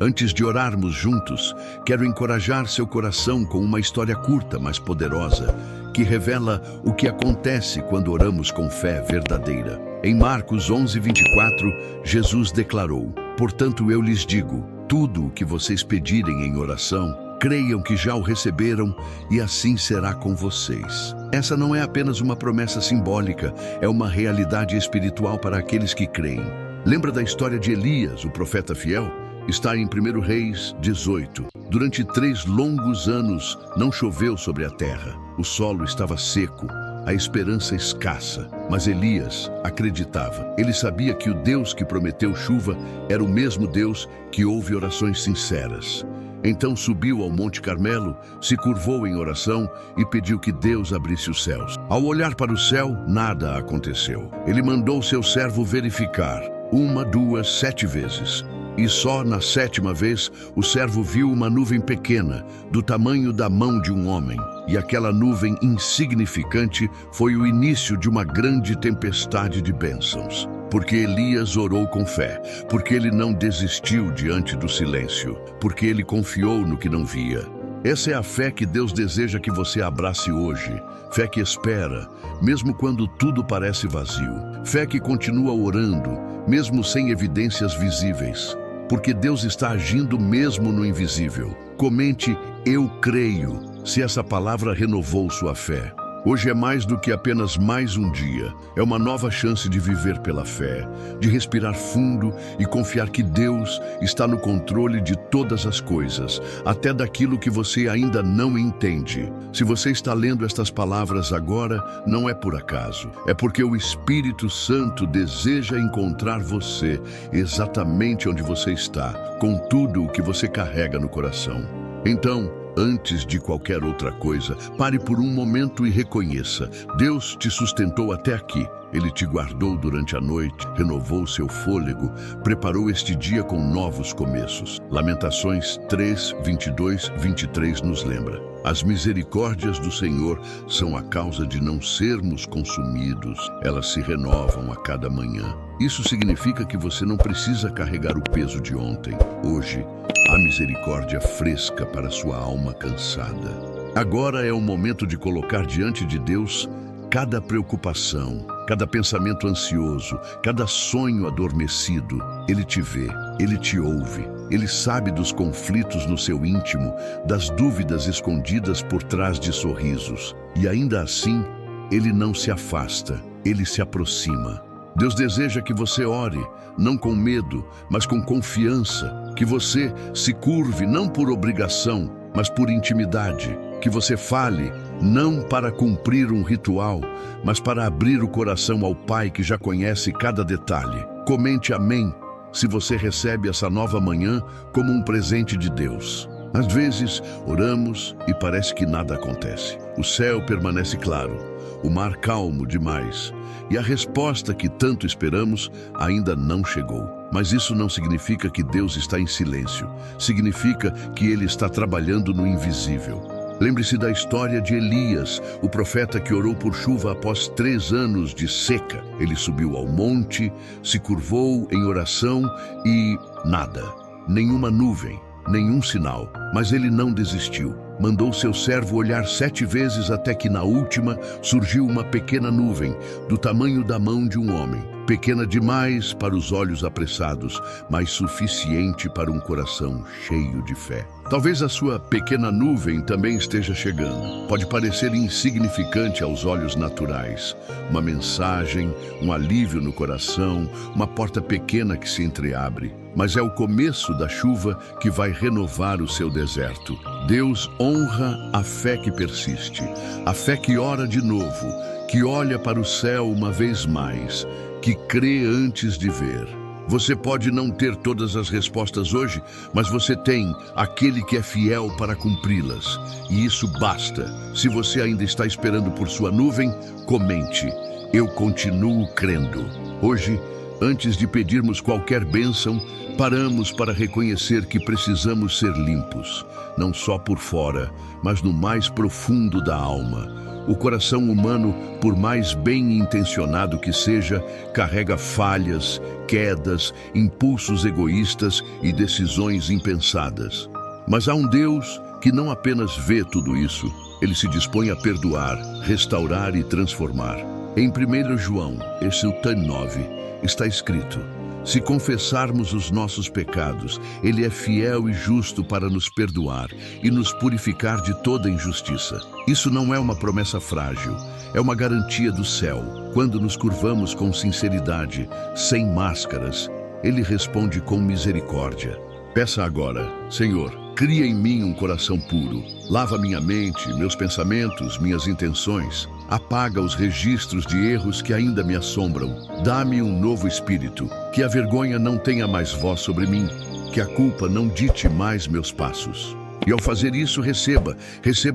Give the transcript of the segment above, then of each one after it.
Antes de orarmos juntos, quero encorajar seu coração com uma história curta, mas poderosa, que revela o que acontece quando oramos com fé verdadeira. Em Marcos 11:24, Jesus declarou: "Portanto eu lhes digo, tudo o que vocês pedirem em oração, creiam que já o receberam e assim será com vocês." Essa não é apenas uma promessa simbólica, é uma realidade espiritual para aqueles que creem. Lembra da história de Elias, o profeta fiel? Está em 1 Reis 18. Durante 3 longos anos não choveu sobre a terra. O solo estava seco, a esperança escassa. Mas Elias acreditava. Ele sabia que o Deus que prometeu chuva era o mesmo Deus que ouve orações sinceras. Então subiu ao Monte Carmelo, se curvou em oração e pediu que Deus abrisse os céus. Ao olhar para o céu, nada aconteceu. Ele mandou seu servo verificar, 1, 2, 7 vezes. E só na 7ª vez o servo viu uma nuvem pequena, do tamanho da mão de um homem. E aquela nuvem insignificante foi o início de uma grande tempestade de bênçãos. Porque Elias orou com fé, porque ele não desistiu diante do silêncio, porque ele confiou no que não via. Essa é a fé que Deus deseja que você abrace hoje. Fé que espera, mesmo quando tudo parece vazio. Fé que continua orando, mesmo sem evidências visíveis. Porque Deus está agindo mesmo no invisível. Comente "eu creio" se essa palavra renovou sua fé. Hoje é mais do que apenas mais um dia. É uma nova chance de viver pela fé, de respirar fundo e confiar que Deus está no controle de todas as coisas, até daquilo que você ainda não entende. Se você está lendo estas palavras agora, não é por acaso. É porque o Espírito Santo deseja encontrar você exatamente onde você está, com tudo o que você carrega no coração. Então, antes de qualquer outra coisa, pare por um momento e reconheça: Deus te sustentou até aqui. Ele te guardou durante a noite, renovou seu fôlego, preparou este dia com novos começos. Lamentações 3, 22, 23 nos lembra: as misericórdias do Senhor são a causa de não sermos consumidos. Elas se renovam a cada manhã. Isso significa que você não precisa carregar o peso de ontem. Hoje, há misericórdia fresca para sua alma cansada. Agora é o momento de colocar diante de Deus cada preocupação, cada pensamento ansioso, cada sonho adormecido. Ele te vê, ele te ouve, ele sabe dos conflitos no seu íntimo, das dúvidas escondidas por trás de sorrisos. E ainda assim, ele não se afasta, ele se aproxima. Deus deseja que você ore, não com medo, mas com confiança, que você se curve não por obrigação, mas por intimidade, que você fale não para cumprir um ritual, mas para abrir o coração ao Pai que já conhece cada detalhe. Comente amém se você recebe essa nova manhã como um presente de Deus. Às vezes, oramos e parece que nada acontece. O céu permanece claro, o mar calmo demais, e a resposta que tanto esperamos ainda não chegou. Mas isso não significa que Deus está em silêncio. Significa que Ele está trabalhando no invisível. Lembre-se da história de Elias, o profeta que orou por chuva após 3 anos de seca. Ele subiu ao monte, se curvou em oração e nada, nenhuma nuvem, nenhum sinal. Mas ele não desistiu. Mandou seu servo olhar 7 vezes até que na última surgiu uma pequena nuvem, do tamanho da mão de um homem. Pequena demais para os olhos apressados, mas suficiente para um coração cheio de fé. Talvez a sua pequena nuvem também esteja chegando. Pode parecer insignificante aos olhos naturais. Uma mensagem, um alívio no coração, uma porta pequena que se entreabre. Mas é o começo da chuva que vai renovar o seu deserto. Deus honra a fé que persiste, a fé que ora de novo, que olha para o céu uma vez mais, que crê antes de ver. Você pode não ter todas as respostas hoje, mas você tem aquele que é fiel para cumpri-las. E isso basta. Se você ainda está esperando por sua nuvem, comente: eu continuo crendo. Hoje, Antes de pedirmos qualquer bênção, paramos para reconhecer que precisamos ser limpos, não só por fora, mas no mais profundo da alma. O coração humano, por mais bem intencionado que seja, carrega falhas, quedas, impulsos egoístas e decisões impensadas. Mas há um Deus que não apenas vê tudo isso, ele se dispõe a perdoar, restaurar e transformar. Em 1 João, Êxodo 9, está escrito: se confessarmos os nossos pecados, Ele é fiel e justo para nos perdoar e nos purificar de toda injustiça. Isso não é uma promessa frágil, é uma garantia do céu. Quando nos curvamos com sinceridade, sem máscaras, Ele responde com misericórdia. Peça agora: Senhor, cria em mim um coração puro. Lava minha mente, meus pensamentos, minhas intenções. Apaga os registros de erros que ainda me assombram. Dá-me um novo espírito. Que a vergonha não tenha mais voz sobre mim. Que a culpa não dite mais meus passos. E ao fazer isso, receba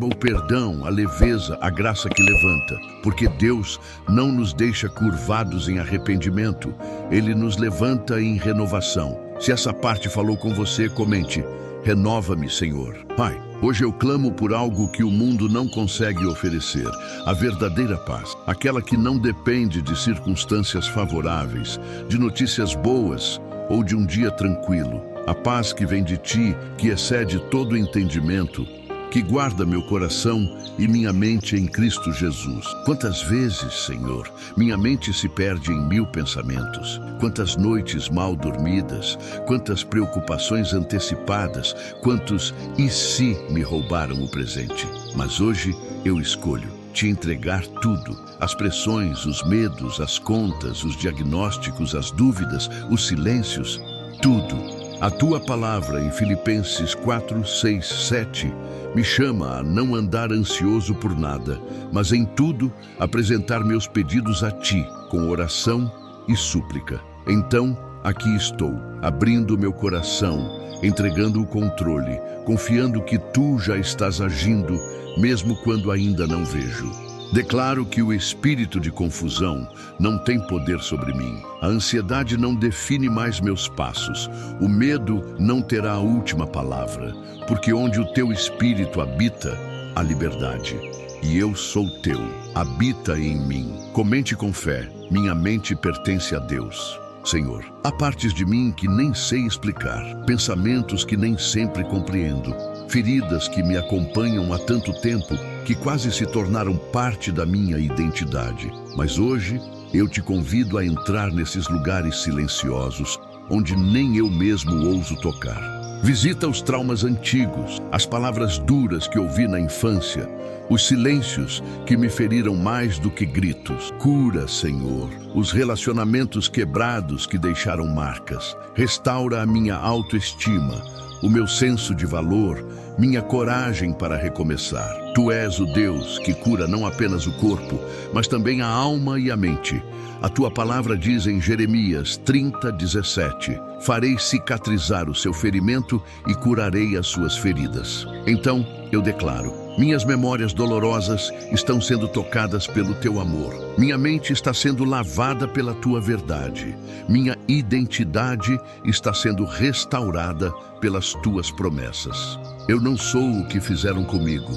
o perdão, a leveza, a graça que levanta. Porque Deus não nos deixa curvados em arrependimento. Ele nos levanta em renovação. Se essa parte falou com você, comente: renova-me, Senhor. Pai, hoje eu clamo por algo que o mundo não consegue oferecer, a verdadeira paz, aquela que não depende de circunstâncias favoráveis, de notícias boas ou de um dia tranquilo. A paz que vem de Ti, que excede todo entendimento, que guarda meu coração e minha mente em Cristo Jesus. Quantas vezes, Senhor, minha mente se perde em 1000 pensamentos. Quantas noites mal dormidas, quantas preocupações antecipadas, quantos "e se" me roubaram o presente. Mas hoje eu escolho Te entregar tudo, as pressões, os medos, as contas, os diagnósticos, as dúvidas, os silêncios, tudo. A Tua palavra em Filipenses 4, 6, 7 me chama a não andar ansioso por nada, mas em tudo apresentar meus pedidos a Ti, com oração e súplica. Então, aqui estou, abrindo meu coração, entregando o controle, confiando que Tu já estás agindo, mesmo quando ainda não vejo. Declaro que o espírito de confusão não tem poder sobre mim. A ansiedade não define mais meus passos. O medo não terá a última palavra, porque onde o Teu espírito habita, há liberdade. E eu sou Teu, habita em mim. Comente com fé, minha mente pertence a Deus. Senhor, há partes de mim que nem sei explicar, pensamentos que nem sempre compreendo, feridas que me acompanham há tanto tempo que quase se tornaram parte da minha identidade. Mas hoje eu Te convido a entrar nesses lugares silenciosos, onde nem eu mesmo ouso tocar. Visita os traumas antigos, as palavras duras que ouvi na infância, os silêncios que me feriram mais do que gritos. Cura, Senhor, os relacionamentos quebrados que deixaram marcas. Restaura a minha autoestima, o meu senso de valor, minha coragem para recomeçar. Tu és o Deus que cura não apenas o corpo, mas também a alma e a mente. A Tua palavra diz em Jeremias 30, 17: farei cicatrizar o seu ferimento e curarei as suas feridas. Então eu declaro: minhas memórias dolorosas estão sendo tocadas pelo Teu amor. Minha mente está sendo lavada pela Tua verdade. Minha identidade está sendo restaurada pelas Tuas promessas. Eu não sou o que fizeram comigo.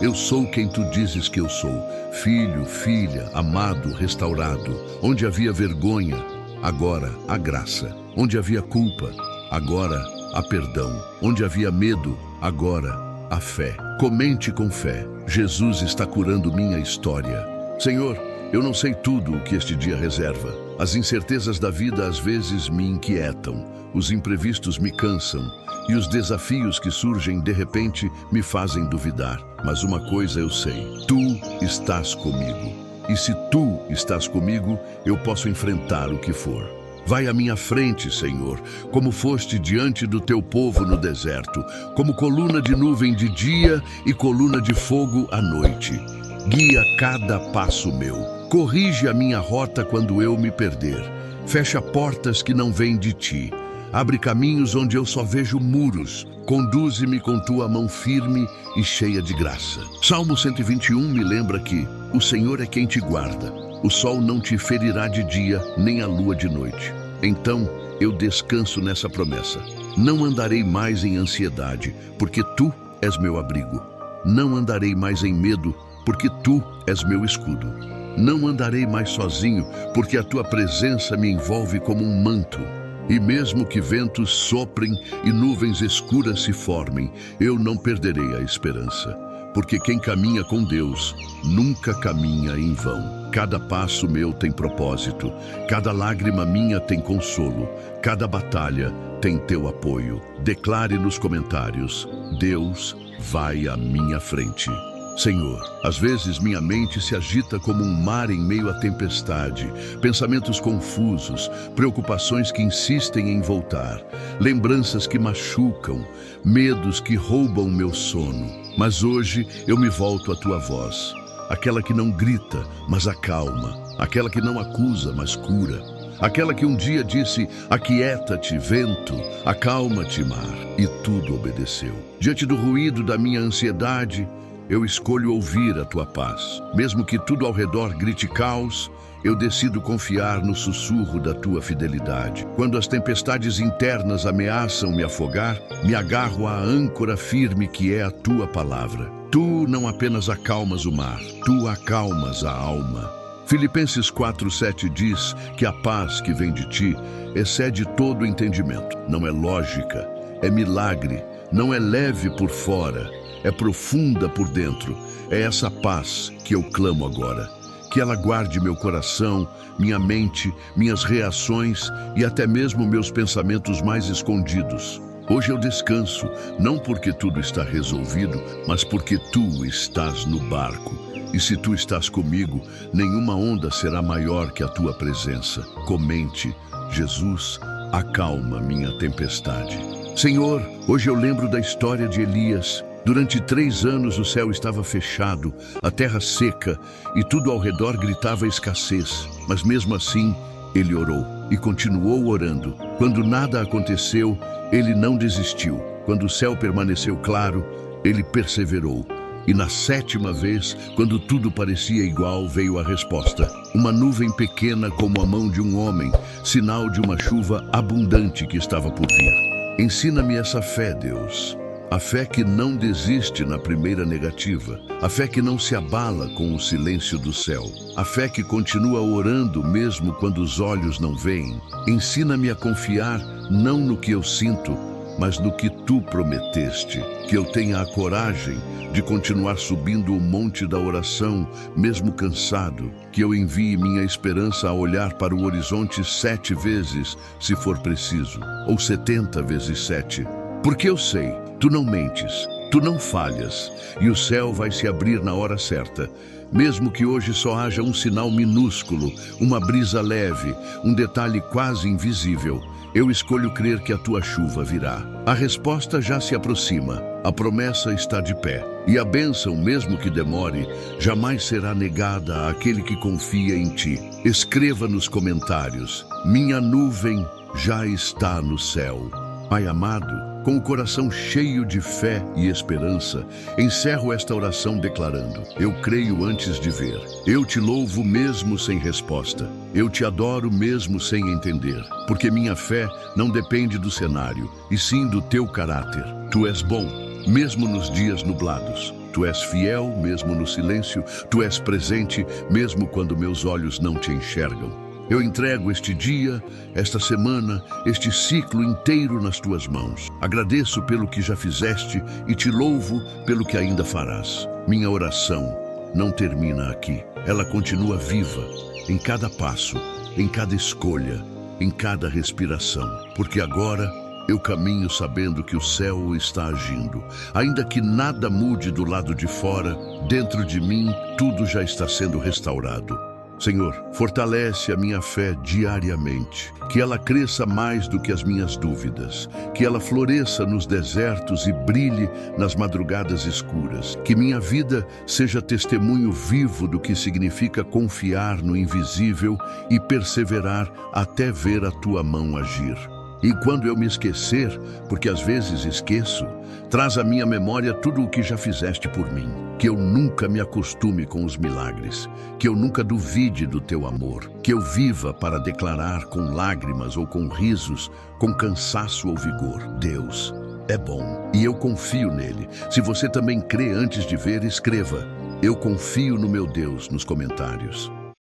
Eu sou quem Tu dizes que eu sou. Filho, filha, amado, restaurado. Onde havia vergonha, agora há graça. Onde havia culpa, agora há perdão. Onde havia medo, agora há fé. Comente com fé: Jesus está curando minha história. Senhor, eu não sei tudo o que este dia reserva. As incertezas da vida às vezes me inquietam. Os imprevistos me cansam. E os desafios que surgem de repente me fazem duvidar. Mas uma coisa eu sei: Tu estás comigo. E se Tu estás comigo, eu posso enfrentar o que for. Vai à minha frente, Senhor, como foste diante do Teu povo no deserto, como coluna de nuvem de dia e coluna de fogo à noite. Guia cada passo meu. Corrige a minha rota quando eu me perder. Fecha portas que não vêm de Ti. Abre caminhos onde eu só vejo muros. Conduze-me com Tua mão firme e cheia de graça. Salmo 121 me lembra que o Senhor é quem te guarda. O sol não te ferirá de dia, nem a lua de noite. Então eu descanso nessa promessa. Não andarei mais em ansiedade, porque tu és meu abrigo. Não andarei mais em medo, porque tu és meu escudo. Não andarei mais sozinho, porque a tua presença me envolve como um manto. E mesmo que ventos soprem e nuvens escuras se formem, eu não perderei a esperança. Porque quem caminha com Deus nunca caminha em vão. Cada passo meu tem propósito, cada lágrima minha tem consolo, cada batalha tem teu apoio. Declare nos comentários: Deus vai à minha frente. Senhor, às vezes minha mente se agita como um mar em meio à tempestade, pensamentos confusos, preocupações que insistem em voltar, lembranças que machucam, medos que roubam meu sono. Mas hoje eu me volto à tua voz, aquela que não grita, mas acalma, aquela que não acusa, mas cura, aquela que um dia disse: aquieta-te, vento, acalma-te, mar, e tudo obedeceu. Diante do ruído da minha ansiedade, eu escolho ouvir a tua paz. Mesmo que tudo ao redor grite caos, eu decido confiar no sussurro da tua fidelidade. Quando as tempestades internas ameaçam me afogar, me agarro à âncora firme que é a tua palavra. Tu não apenas acalmas o mar, tu acalmas a alma. Filipenses 4:7 diz que a paz que vem de ti excede todo o entendimento. Não é lógica, é milagre, não é leve por fora, é profunda por dentro. É essa paz que eu clamo agora. Que ela guarde meu coração, minha mente, minhas reações e até mesmo meus pensamentos mais escondidos. Hoje eu descanso, não porque tudo está resolvido, mas porque tu estás no barco. E se tu estás comigo, nenhuma onda será maior que a tua presença. Comente: Jesus, acalma minha tempestade. Senhor, hoje eu lembro da história de Elias. Durante 3 anos o céu estava fechado, a terra seca e tudo ao redor gritava escassez. Mas mesmo assim, ele orou e continuou orando. Quando nada aconteceu, ele não desistiu. Quando o céu permaneceu claro, ele perseverou. E na 7ª vez, quando tudo parecia igual, veio a resposta. Uma nuvem pequena como a mão de um homem, sinal de uma chuva abundante que estava por vir. Ensina-me essa fé, Deus. A fé que não desiste na primeira negativa. A fé que não se abala com o silêncio do céu. A fé que continua orando mesmo quando os olhos não veem. Ensina-me a confiar não no que eu sinto, mas no que tu prometeste. Que eu tenha a coragem de continuar subindo o monte da oração, mesmo cansado. Que eu envie minha esperança a olhar para o horizonte 7 vezes, se for preciso, ou 70 vezes 7. Porque eu sei, tu não mentes, tu não falhas, e o céu vai se abrir na hora certa. Mesmo que hoje só haja um sinal minúsculo, uma brisa leve, um detalhe quase invisível, eu escolho crer que a tua chuva virá. A resposta já se aproxima, a promessa está de pé, e a bênção, mesmo que demore, jamais será negada àquele que confia em ti. Escreva nos comentários: minha nuvem já está no céu. Pai amado, com o coração cheio de fé e esperança, encerro esta oração declarando: eu creio antes de ver. Eu te louvo mesmo sem resposta. Eu te adoro mesmo sem entender. Porque minha fé não depende do cenário, e sim do teu caráter. Tu és bom, mesmo nos dias nublados. Tu és fiel, mesmo no silêncio. Tu és presente, mesmo quando meus olhos não te enxergam. Eu entrego este dia, esta semana, este ciclo inteiro nas tuas mãos. Agradeço pelo que já fizeste e te louvo pelo que ainda farás. Minha oração não termina aqui. Ela continua viva, em cada passo, em cada escolha, em cada respiração. Porque agora eu caminho sabendo que o céu está agindo. Ainda que nada mude do lado de fora, dentro de mim tudo já está sendo restaurado. Senhor, fortalece a minha fé diariamente, que ela cresça mais do que as minhas dúvidas, que ela floresça nos desertos e brilhe nas madrugadas escuras, que minha vida seja testemunho vivo do que significa confiar no invisível e perseverar até ver a tua mão agir. E quando eu me esquecer, porque às vezes esqueço, traz à minha memória tudo o que já fizeste por mim. Que eu nunca me acostume com os milagres, que eu nunca duvide do teu amor, que eu viva para declarar com lágrimas ou com risos, com cansaço ou vigor: Deus é bom e eu confio nele. Se você também crê antes de ver, escreva: Eu confio no meu Deus nos comentários.